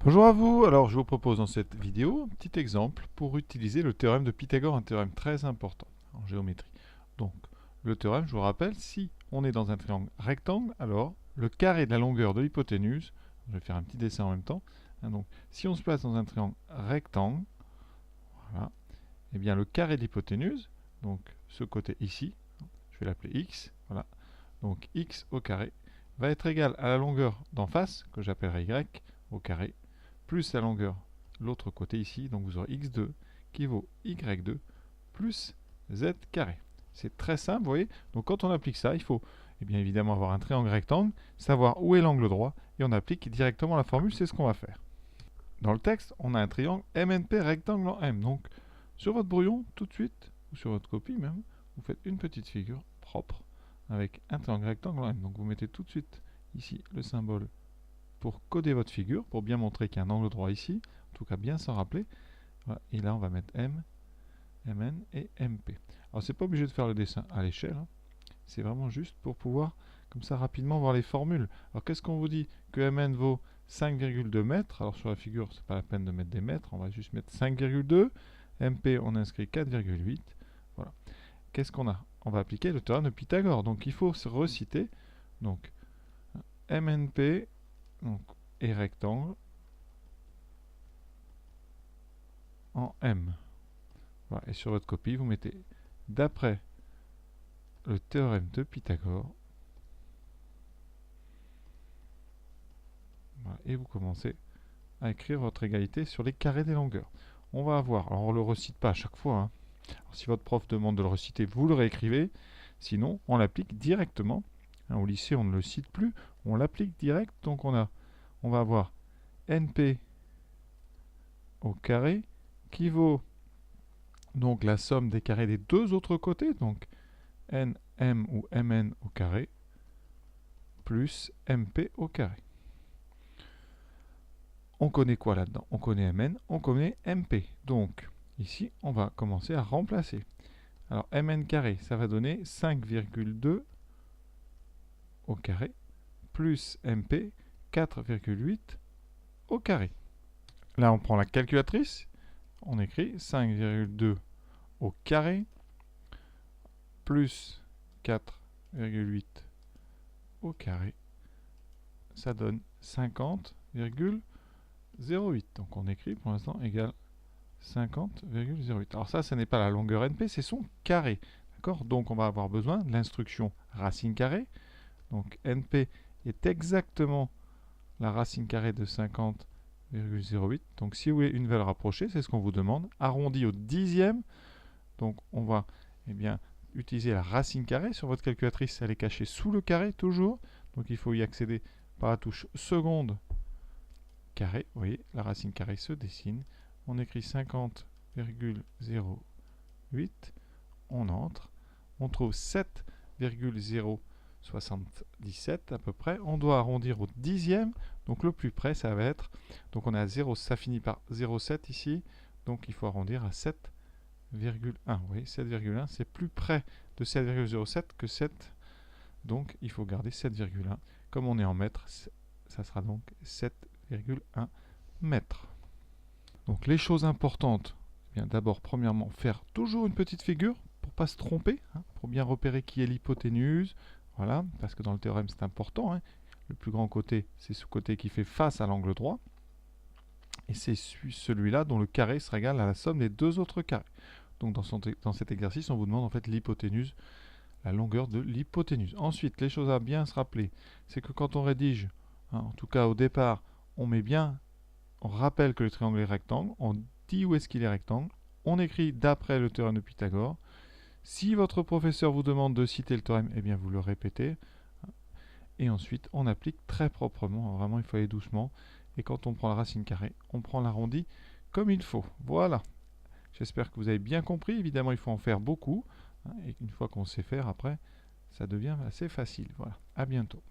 Bonjour à vous, alors je vous propose dans cette vidéo un petit exemple pour utiliser le théorème de Pythagore, un théorème très important en géométrie. Donc le théorème, je vous rappelle, si on est dans un triangle rectangle, alors le carré de la longueur de l'hypoténuse, je vais faire un petit dessin en même temps, donc si on se place dans un triangle rectangle, voilà, et bien le carré de l'hypoténuse, donc ce côté ici, je vais l'appeler x, voilà, donc x au carré, va être égal à la longueur d'en face, que j'appellerai y au carré, plus la longueur de l'autre côté ici, donc vous aurez x2 qui vaut y2 plus z carré. C'est très simple, vous voyez. Donc quand on applique ça, il faut bien évidemment avoir un triangle rectangle, savoir où est l'angle droit, et on applique directement la formule, c'est ce qu'on va faire. Dans le texte, on a un triangle MNP rectangle en M. Donc sur votre brouillon, tout de suite, ou sur votre copie même, vous faites une petite figure propre avec un triangle rectangle en M. Donc vous mettez tout de suite ici le symbole pour coder votre figure, pour bien montrer qu'il y a un angle droit ici, en tout cas bien s'en rappeler. Voilà. Et là, on va mettre M, MN et MP. Alors, c'est pas obligé de faire le dessin à l'échelle, hein. C'est vraiment juste pour pouvoir, comme ça, rapidement voir les formules. Alors, qu'est-ce qu'on vous dit? Que MN vaut 5,2 mètres. Alors, sur la figure, c'est pas la peine de mettre des mètres, on va juste mettre 5,2. MP, on inscrit 4,8. Voilà. Qu'est-ce qu'on a? On va appliquer le théorème de Pythagore. Donc, il faut se reciter. Donc, MNP, donc, et rectangle en M. Voilà. Et sur votre copie, vous mettez d'après le théorème de Pythagore. Voilà. Et vous commencez à écrire votre égalité sur les carrés des longueurs. On va avoir, alors on ne le recite pas à chaque fois, hein. Alors, si votre prof demande de le reciter, vous le réécrivez. Sinon, on l'applique directement. Hein, au lycée, on ne le cite plus, on l'applique direct. Donc on va avoir NP au carré qui vaut donc la somme des carrés des deux autres côtés, donc NM ou MN au carré, plus MP au carré. On connaît quoi là-dedans? On connaît MN, on connaît MP. Donc, ici, on va commencer à remplacer. Alors, MN carré, ça va donner 5,2 au carré, plus MP, 4,8 au carré. Là, on prend la calculatrice, on écrit 5,2 au carré, plus 4,8 au carré, ça donne 50,08. Donc on écrit pour l'instant égal 50,08. Alors ça, ce n'est pas la longueur NP, c'est son carré. D'accord? Donc on va avoir besoin de l'instruction racine carrée. Donc NP est exactement la racine carrée de 50,08. Donc si vous voulez une valeur rapprochée, c'est ce qu'on vous demande, arrondi au dixième. Donc on va utiliser la racine carrée. Sur votre calculatrice, elle est cachée sous le carré toujours. Donc il faut y accéder par la touche seconde carré. Vous voyez, la racine carrée se dessine. On écrit 50,08. On entre. On trouve 7,077 à peu près. On doit arrondir au dixième. Donc le plus près, ça va être... Donc on est à 0, ça finit par 0,7 ici. Donc il faut arrondir à 7,1. Oui, 7,1, c'est plus près de 7,07 que 7. Donc il faut garder 7,1. Comme on est en mètres, ça sera donc 7,1 mètres. Donc les choses importantes, d'abord premièrement faire toujours une petite figure pour ne pas se tromper, hein, pour bien repérer qui est l'hypoténuse. Voilà, parce que dans le théorème c'est important, hein. Le plus grand côté, c'est ce côté qui fait face à l'angle droit. Et c'est celui-là dont le carré sera égal à la somme des deux autres carrés. Donc dans cet exercice, on vous demande en fait l'hypoténuse, la longueur de l'hypoténuse. Ensuite, les choses à bien se rappeler, c'est que quand on rédige, hein, en tout cas au départ, on rappelle que le triangle est rectangle, on dit où est-ce qu'il est rectangle, on écrit d'après le théorème de Pythagore. Si votre professeur vous demande de citer le théorème, eh bien vous le répétez. Et ensuite, on applique très proprement. Vraiment, il faut aller doucement. Et quand on prend la racine carrée, on prend l'arrondi comme il faut. Voilà. J'espère que vous avez bien compris. Évidemment, il faut en faire beaucoup. Et une fois qu'on sait faire, après, ça devient assez facile. Voilà. À bientôt.